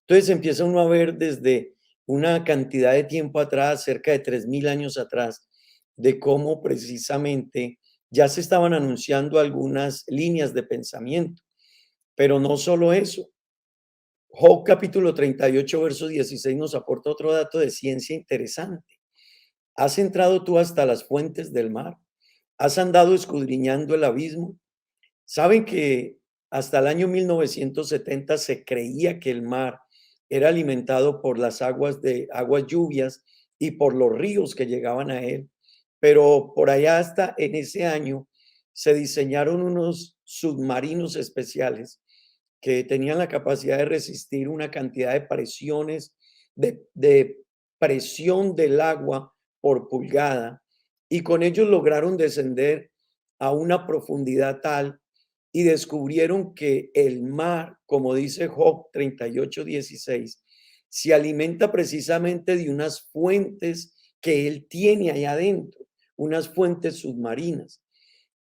Entonces empieza uno a ver desde una cantidad de tiempo atrás, cerca de 3000 años atrás, de cómo precisamente ya se estaban anunciando algunas líneas de pensamiento. Pero no solo eso. Job capítulo 38, verso 16 nos aporta otro dato de ciencia interesante. ¿Has entrado tú hasta las fuentes del mar? ¿Has andado escudriñando el abismo? ¿Saben que hasta el año 1970 se creía que el mar era alimentado por las aguas lluvias y por los ríos que llegaban a él. Pero por allá hasta en ese año se diseñaron unos submarinos especiales que tenían la capacidad de resistir una cantidad de presiones, de presión del agua por pulgada, y con ellos lograron descender a una profundidad tal y descubrieron que el mar, como dice Job 38:16, se alimenta precisamente de unas fuentes que él tiene allá adentro, unas fuentes submarinas.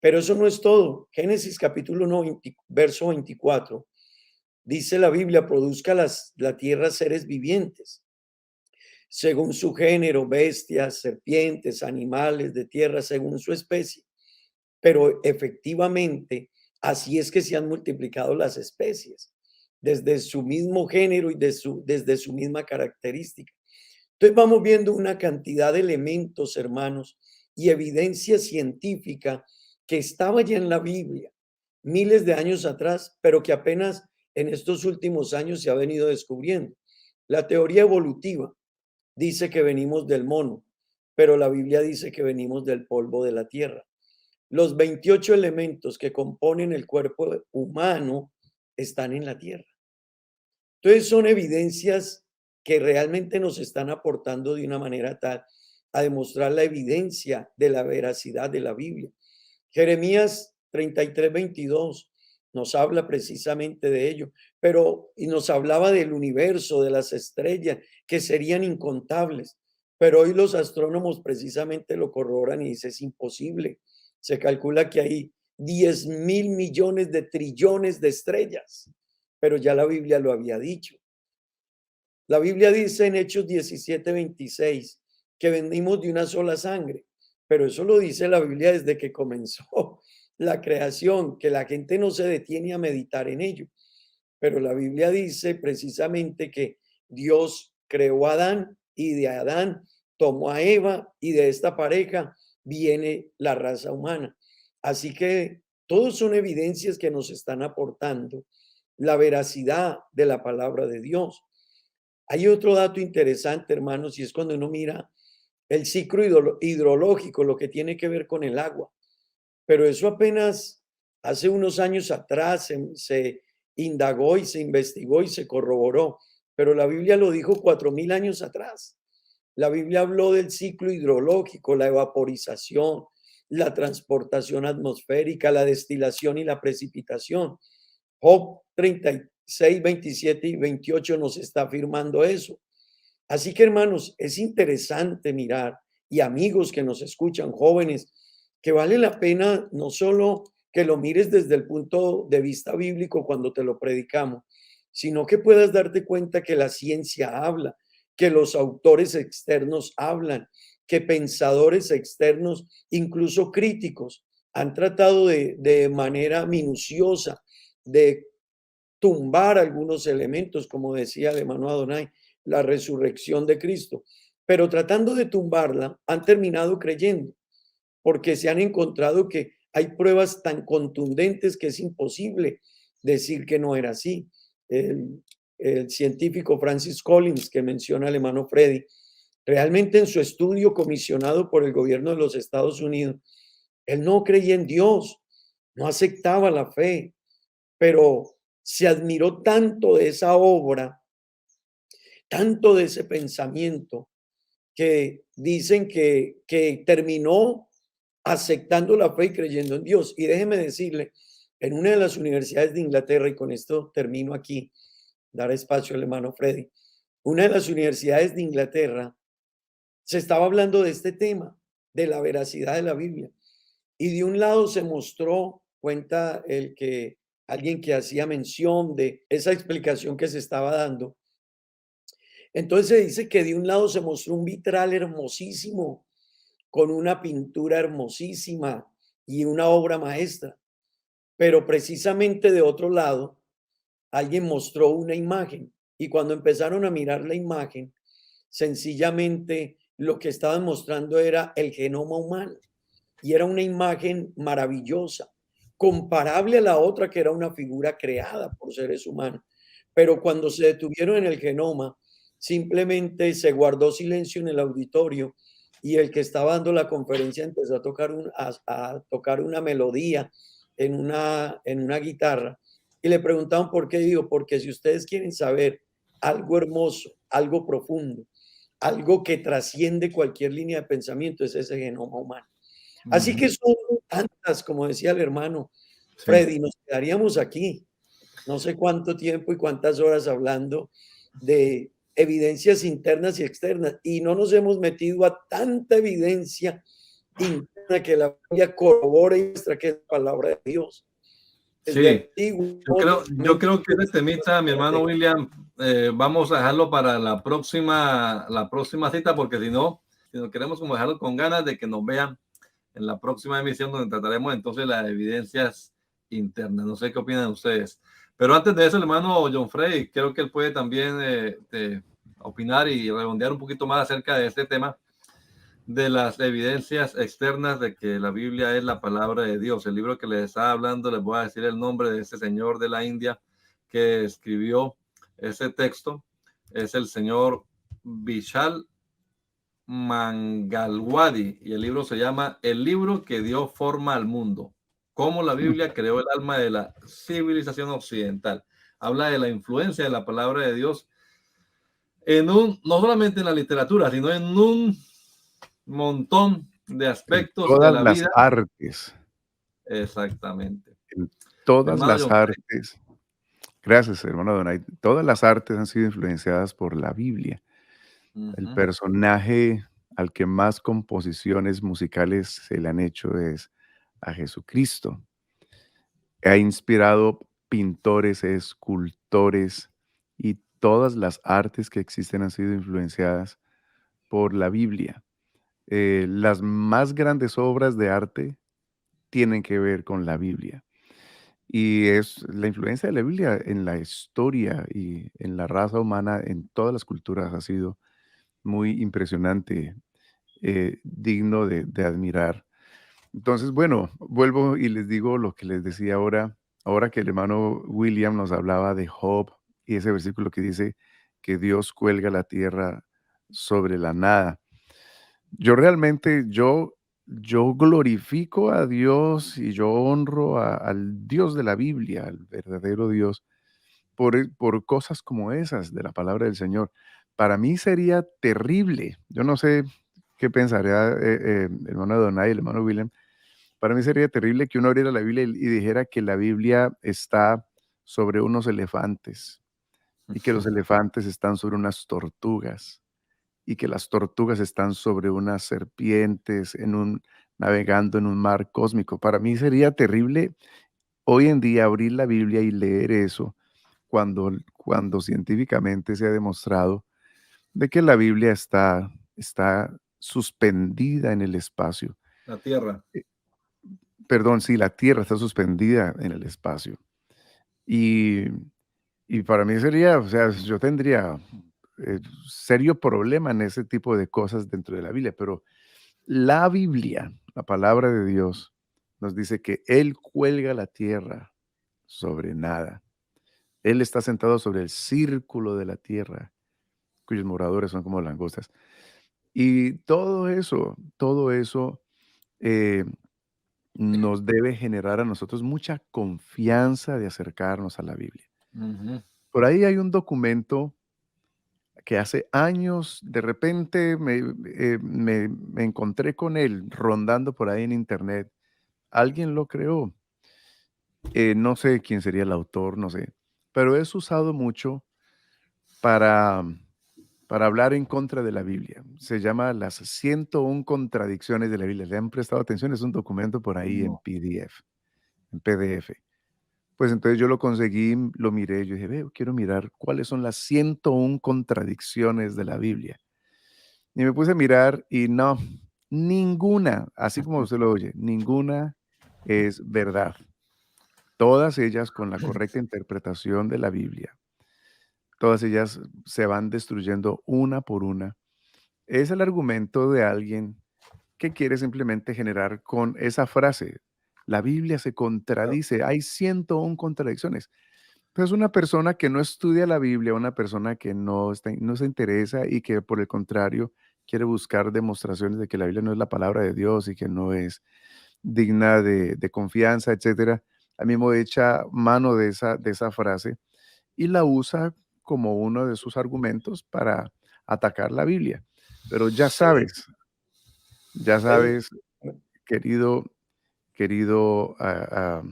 Pero eso no es todo. Génesis capítulo 1, verso 24, dice la Biblia: produzca la tierra seres vivientes, según su género, bestias, serpientes, animales de tierra, según su especie. Pero efectivamente, así es que se han multiplicado las especies, desde su mismo género y desde su misma característica. Entonces vamos viendo una cantidad de elementos, hermanos, y evidencia científica que estaba ya en la Biblia miles de años atrás, pero que apenas en estos últimos años se ha venido descubriendo. La teoría evolutiva dice que venimos del mono, pero la Biblia dice que venimos del polvo de la tierra. Los 28 elementos que componen el cuerpo humano están en la tierra. Entonces son evidencias que realmente nos están aportando de una manera tal a demostrar la evidencia de la veracidad de la Biblia. Jeremías 33:22 nos habla precisamente de ello, y nos hablaba del universo, de las estrellas, que serían incontables. Pero hoy los astrónomos precisamente lo corroboran y dicen: es imposible. Se calcula que hay 10.000 millones de trillones de estrellas, pero ya la Biblia lo había dicho. La Biblia dice en Hechos 17:26 que venimos de una sola sangre, pero eso lo dice la Biblia desde que comenzó la creación, que la gente no se detiene a meditar en ello. Pero la Biblia dice precisamente que Dios creó a Adán y de Adán tomó a Eva y de esta pareja viene la raza humana. Así que todos son evidencias que nos están aportando la veracidad de la palabra de Dios. Hay otro dato interesante, hermanos, y es cuando uno mira el ciclo hidrológico, lo que tiene que ver con el agua. Pero eso apenas hace unos años atrás se indagó y se investigó y se corroboró. Pero la Biblia lo dijo 4.000 años atrás. La Biblia habló del ciclo hidrológico, la evaporización, la transportación atmosférica, la destilación y la precipitación. Job 36, 27 y 28 nos está afirmando eso. Así que, hermanos, es interesante mirar, y amigos que nos escuchan, jóvenes, que vale la pena no solo que lo mires desde el punto de vista bíblico cuando te lo predicamos, sino que puedas darte cuenta que la ciencia habla, que los autores externos hablan, que pensadores externos, incluso críticos, han tratado de manera minuciosa de tumbar algunos elementos, como decía el hermano Adonai, la resurrección de Cristo. Pero tratando de tumbarla, han terminado creyendo, porque se han encontrado que hay pruebas tan contundentes que es imposible decir que no era así. El científico Francis Collins, que menciona el hermano Freddy, realmente en su estudio comisionado por el gobierno de los Estados Unidos, él no creía en Dios, no aceptaba la fe, pero se admiró tanto de esa obra, tanto de ese pensamiento, que dicen que terminó aceptando la fe y creyendo en Dios. Y déjeme decirle, en una de las universidades de Inglaterra, y con esto termino aquí, dar espacio al hermano Freddy, una de las universidades de Inglaterra se estaba hablando de este tema, de la veracidad de la Biblia. Y de un lado se mostró, cuenta alguien que hacía mención de esa explicación que se estaba dando. Entonces se dice que de un lado se mostró un vitral hermosísimo, con una pintura hermosísima y una obra maestra. Pero precisamente de otro lado, alguien mostró una imagen. Y cuando empezaron a mirar la imagen, sencillamente lo que estaban mostrando era el genoma humano. Y era una imagen maravillosa, comparable a la otra que era una figura creada por seres humanos. pero cuando se detuvieron en el genoma, simplemente se guardó silencio en el auditorio y el que estaba dando la conferencia empezó a tocar, a tocar una melodía en una guitarra y le preguntaban por qué. Digo, porque si ustedes quieren saber algo hermoso, algo profundo, algo que trasciende cualquier línea de pensamiento, es ese genoma humano. Así que son tantas, como decía el hermano Sí. Freddy, nos quedaríamos aquí no sé cuánto tiempo y cuántas horas hablando de evidencias internas y externas, y no nos hemos metido a tanta evidencia interna que la Biblia corrobora y muestra que es la palabra de Dios. Desde Sí, antiguo, yo creo que ese temita, mi hermano William, vamos a dejarlo para la próxima cita, porque si no queremos como dejarlo con ganas de que nos vean en la próxima emisión, donde trataremos entonces las evidencias internas. No sé qué opinan ustedes. Pero antes de eso, el hermano John Frey, creo que él puede también opinar y redondear un poquito más acerca de este tema de las evidencias externas de que la Biblia es la palabra de Dios. El libro que les estaba hablando, les voy a decir el nombre de ese señor de la India que escribió ese texto. Es el señor Vishal Mangalwadi, y el libro se llama El libro que dio forma al mundo, cómo la Biblia creó el alma de la civilización occidental. Habla de la influencia de la palabra de Dios no solamente en la literatura, sino en un montón de En aspectos de todas la las vida. artes, Exactamente. en todas Hermano las John Frey. artes. Gracias, hermano Donay. Todas las artes han sido influenciadas por la Biblia. El personaje al que más composiciones musicales se le han hecho es a Jesucristo. Ha inspirado pintores, escultores, y todas las artes que existen han sido influenciadas por la Biblia. Las más grandes obras de arte tienen que ver con la Biblia. Y es la influencia de la Biblia en la historia y en la raza humana, en todas las culturas, ha sido muy impresionante, digno de admirar. Entonces, bueno, vuelvo y les digo lo que les decía ahora que el hermano William nos hablaba de Job y ese versículo que dice que Dios cuelga la tierra sobre la nada. Yo realmente, yo glorifico a Dios y yo honro al Dios de la Biblia, al verdadero Dios, por cosas como esas de la palabra del Señor. Para mí sería terrible, yo no sé qué pensaría el hermano Donay, el hermano William. Para mí sería terrible que uno abriera la Biblia y dijera que la Biblia está sobre unos elefantes y que los elefantes están sobre unas tortugas y que las tortugas están sobre unas serpientes navegando en un mar cósmico. Para mí sería terrible hoy en día abrir la Biblia y leer eso cuando científicamente se ha demostrado de que la Biblia está suspendida en el espacio. La tierra. Perdón, sí, la Tierra está suspendida en el espacio. Y, y para mí sería, o sea, yo tendría serio problema en ese tipo de cosas dentro de la Biblia, pero la Biblia, la palabra de Dios, nos dice que Él cuelga la tierra sobre nada. Él está sentado sobre el círculo de la tierra, cuyos moradores son como langostas. Y todo eso eh, nos debe generar a nosotros mucha confianza de acercarnos a la Biblia. Por ahí hay un documento que hace años de repente me encontré con él rondando por ahí en internet. Alguien lo creó. No sé quién sería el autor, no sé, pero es usado mucho para, para hablar en contra de la Biblia. Se llama Las 101 contradicciones de la Biblia. ¿Le han prestado atención? Es un documento por ahí en No. PDF, en PDF. Pues entonces yo lo conseguí, lo miré, yo dije, veo, quiero mirar cuáles son las 101 contradicciones de la Biblia. Y me puse a mirar y no, ninguna, así como usted lo oye, ninguna es verdad. Todas ellas con la correcta interpretación de la Biblia. Todas ellas se van destruyendo una por una. Es el argumento de alguien que quiere simplemente generar con esa frase. La Biblia se contradice, hay 101 contradicciones. es una persona que no estudia la Biblia, una persona que no se interesa y que por el contrario quiere buscar demostraciones de que la Biblia no es la palabra de Dios y que no es digna de confianza, etcétera, al mismo echa mano de esa frase y la usa como uno de sus argumentos para atacar la Biblia. Pero Freddy, ya Freddy, sabes, querido, querido ah,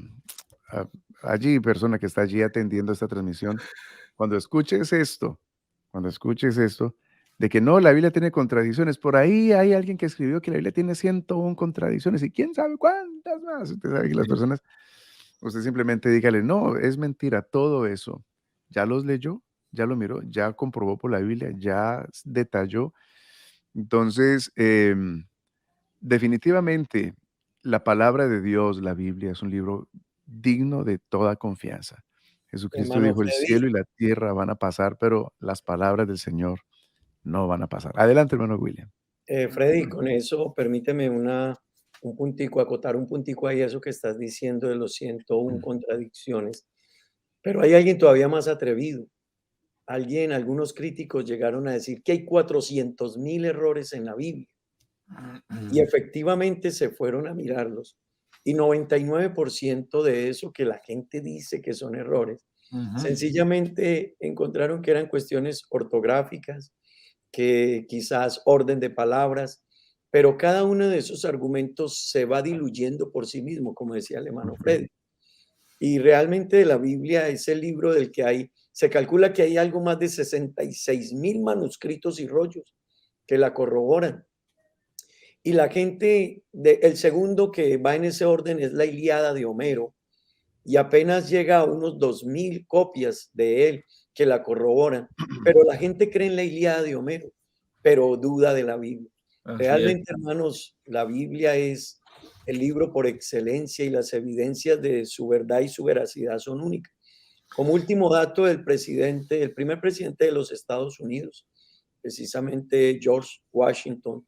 allí, persona que está allí atendiendo esta transmisión, cuando escuches esto, cuando escuches esto, de que no, la Biblia tiene contradicciones, por ahí hay alguien que escribió que la Biblia tiene 101 contradicciones y quién sabe cuántas más. Usted sabe que las personas, usted simplemente dígale, no, es mentira, todo eso. Ya los leyó, ya lo miró, ya comprobó por la Biblia, ya detalló. Entonces, definitivamente, la palabra de Dios, la Biblia, es un libro digno de toda confianza. Jesucristo hermano dijo, el Freddy, cielo y la tierra van a pasar, pero las palabras del Señor no van a pasar. Adelante, hermano William. Freddy, con eso permíteme un puntico, acotar un puntico ahí a eso que estás diciendo de los 101 contradicciones, pero hay alguien todavía más atrevido. Algunos críticos llegaron a decir que hay 400.000 errores en la Biblia y efectivamente se fueron a mirarlos. Y 99% de eso que la gente dice que son errores, Ujú. sencillamente encontraron que eran cuestiones ortográficas, que quizás orden de palabras, pero cada uno de esos argumentos se va diluyendo por sí mismo, como decía el hermano Ujú, Freddy. Y realmente la Biblia es el libro del que se calcula que hay algo más de 66.000 manuscritos y rollos que la corroboran. Y la gente, el segundo que va en ese orden es la Ilíada de Homero, y apenas llega a unos 2.000 copias de él que la corroboran. Pero la gente cree en la Ilíada de Homero, pero duda de la Biblia. Así es. Realmente, hermanos, la Biblia es el libro por excelencia y las evidencias de su verdad y su veracidad son únicas. Como último dato, el primer presidente de los Estados Unidos, precisamente George Washington,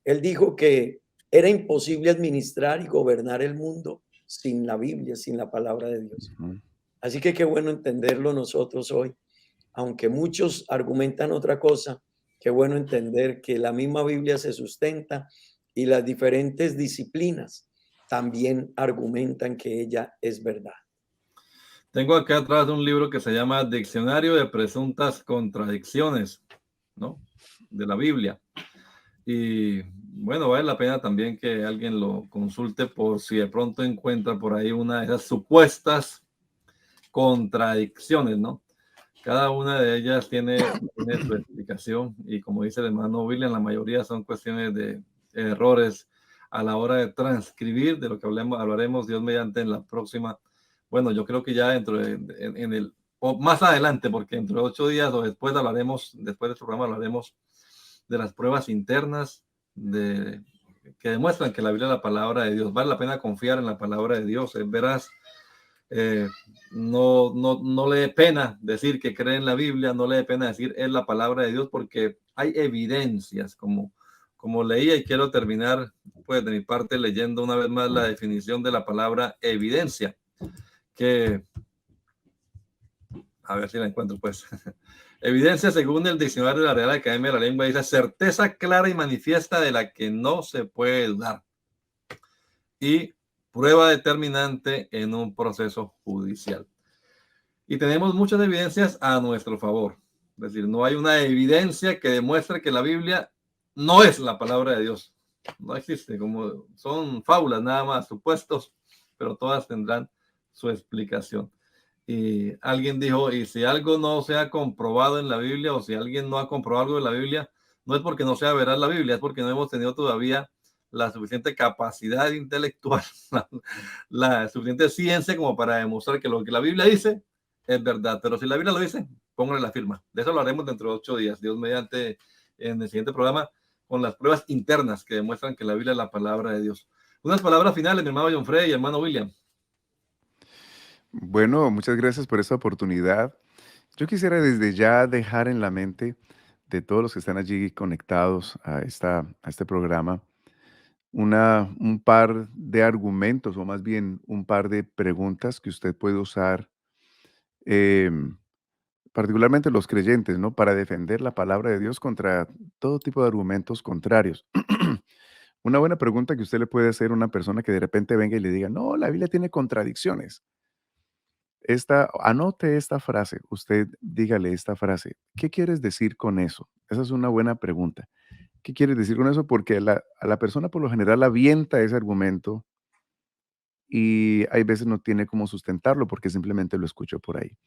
él dijo que era imposible administrar y gobernar el mundo sin la Biblia, sin la palabra de Dios. ujú. Así que qué bueno entenderlo nosotros hoy. Aunque muchos argumentan otra cosa, qué bueno entender que la misma Biblia se sustenta y las diferentes disciplinas también argumentan que ella es verdad. Tengo acá atrás un libro que se llama Diccionario de Presuntas Contradicciones, ¿no? De la Biblia. Y bueno, vale la pena también que alguien lo consulte por si de pronto encuentra por ahí una de esas supuestas contradicciones, ¿no? Cada una de ellas tiene su explicación y como dice el hermano William, la mayoría son cuestiones de errores a la hora de transcribir, de lo que hablaremos Dios mediante en la próxima. Bueno, yo creo que ya dentro en el, o más adelante, porque dentro de 8 días o después hablaremos, después de este programa hablaremos de las pruebas internas de, que demuestran que la Biblia es la palabra de Dios. Vale la pena confiar en la palabra de Dios, es veraz. eh, no le dé pena decir que cree en la Biblia, no le dé pena decir es la palabra de Dios, porque hay evidencias, como leía y quiero terminar, pues de mi parte, leyendo una vez más la definición de la palabra evidencia, que, a ver si la encuentro, pues. Evidencia, según el diccionario de la Real Academia de la Lengua, dice certeza clara y manifiesta de la que no se puede dudar. Y prueba determinante en un proceso judicial. Y tenemos muchas evidencias a nuestro favor. Es decir, no hay una evidencia que demuestre que la Biblia no es la palabra de Dios. No existe, como son fábulas nada más, supuestos, pero todas tendrán su explicación. Y alguien dijo, y si algo no se ha comprobado en la Biblia, o si alguien no ha comprobado algo de la Biblia, no es porque no sea veraz la Biblia, es porque no hemos tenido todavía la suficiente capacidad intelectual, la suficiente ciencia como para demostrar que lo que la Biblia dice es verdad. Pero si la Biblia lo dice, póngale la firma. De eso lo haremos dentro de 8 días, Dios mediante, en el siguiente programa, con las pruebas internas que demuestran que la Biblia es la palabra de Dios. Unas palabras finales, mi hermano John Frey y hermano William. Bueno, muchas gracias por esta oportunidad. Yo quisiera desde ya dejar en la mente de todos los que están allí conectados a este programa un par de argumentos o más bien un par de preguntas que usted puede usar particularmente los creyentes, ¿no? Para defender la palabra de Dios contra todo tipo de argumentos contrarios. Una buena pregunta que usted le puede hacer a una persona que de repente venga y le diga, no, la Biblia tiene contradicciones. Anote esta frase, usted dígale esta frase. ¿Qué quieres decir con eso? Esa es una buena pregunta. ¿Qué quieres decir con eso? Porque a la persona por lo general avienta ese argumento y hay veces no tiene cómo sustentarlo porque simplemente lo escuchó por ahí.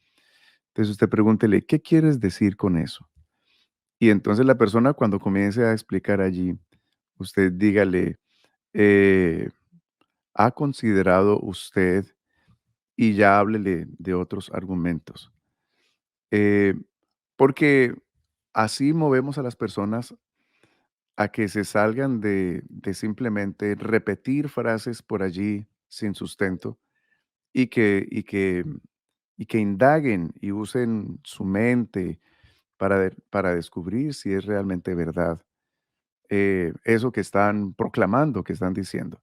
Entonces usted pregúntele, ¿qué quieres decir con eso? Y entonces la persona cuando comience a explicar allí, usted dígale, eh, ¿ha considerado usted? Y ya háblele de otros argumentos. Eh, porque así movemos a las personas a que se salgan de simplemente repetir frases por allí sin sustento y que indaguen y usen su mente para descubrir si es realmente verdad eso que están proclamando, que están diciendo.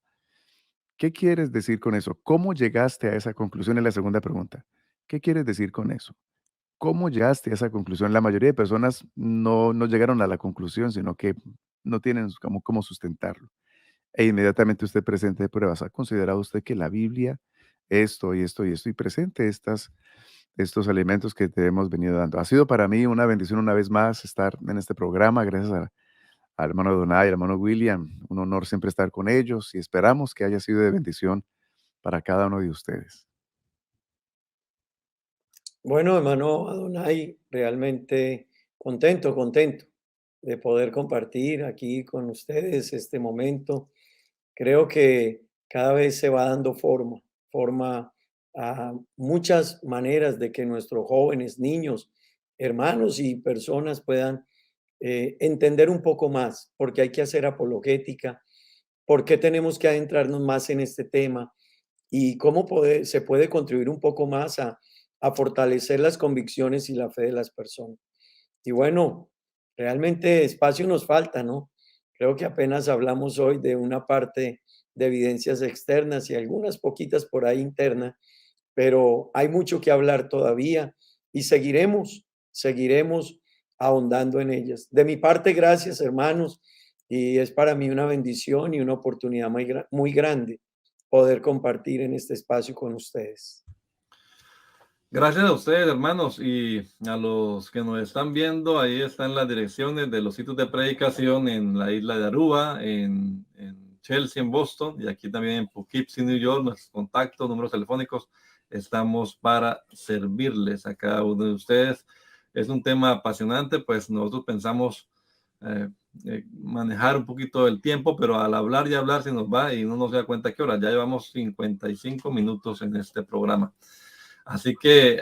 ¿Qué quieres decir con eso? ¿Cómo llegaste a esa conclusión? Es la segunda pregunta. ¿Qué quieres decir con eso? ¿Cómo llegaste a esa conclusión? La mayoría de personas no llegaron a la conclusión, sino que no tienen como cómo sustentarlo. E inmediatamente usted presente pruebas. ¿Ha considerado usted que la Biblia, esto y esto y esto, y presente estos elementos que te hemos venido dando? Ha sido para mí una bendición una vez más estar en este programa, gracias al hermano Donay, al hermano William. Un honor siempre estar con ellos y esperamos que haya sido de bendición para cada uno de ustedes. Bueno, hermano Adonai, realmente contento de poder compartir aquí con ustedes este momento. Creo que cada vez se va dando forma a muchas maneras de que nuestros jóvenes, niños, hermanos y personas puedan entender un poco más, porque hay que hacer apologética, por qué tenemos que adentrarnos más en este tema y cómo se puede contribuir un poco más a fortalecer las convicciones y la fe de las personas. Y bueno, realmente espacio nos falta, ¿no? Creo que apenas hablamos hoy de una parte de evidencias externas y algunas poquitas por ahí internas, pero hay mucho que hablar todavía y seguiremos ahondando en ellas. De mi parte, gracias, hermanos, y es para mí una bendición y una oportunidad muy grande poder compartir en este espacio con ustedes. Gracias a ustedes, hermanos, y a los que nos están viendo. Ahí están las direcciones de los sitios de predicación en la isla de Aruba, en Chelsea, en Boston, y aquí también en Poughkeepsie, New York. Nuestros contactos, números telefónicos, estamos para servirles a cada uno de ustedes. Es un tema apasionante, pues nosotros pensamos eh, manejar un poquito el tiempo, pero al hablar y hablar se nos va y no nos da cuenta qué hora. Ya llevamos 55 minutos en este programa. Así que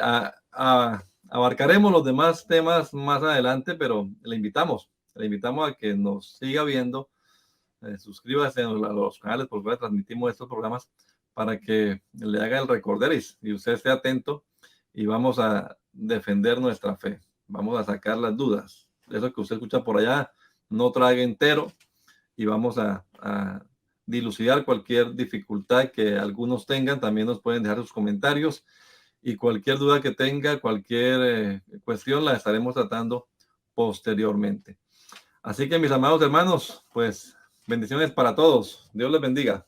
abarcaremos los demás temas más adelante, pero le invitamos a que nos siga viendo, suscríbase a los canales por los cuales transmitimos estos programas para que le haga el recorderis y usted esté atento y vamos a defender nuestra fe, vamos a sacar las dudas. Eso que usted escucha por allá, no trague entero y vamos a dilucidar cualquier dificultad que algunos tengan. También nos pueden dejar sus comentarios y cualquier duda que tenga, cualquier cuestión la estaremos tratando posteriormente. Así que mis amados hermanos, pues bendiciones para todos. Dios les bendiga.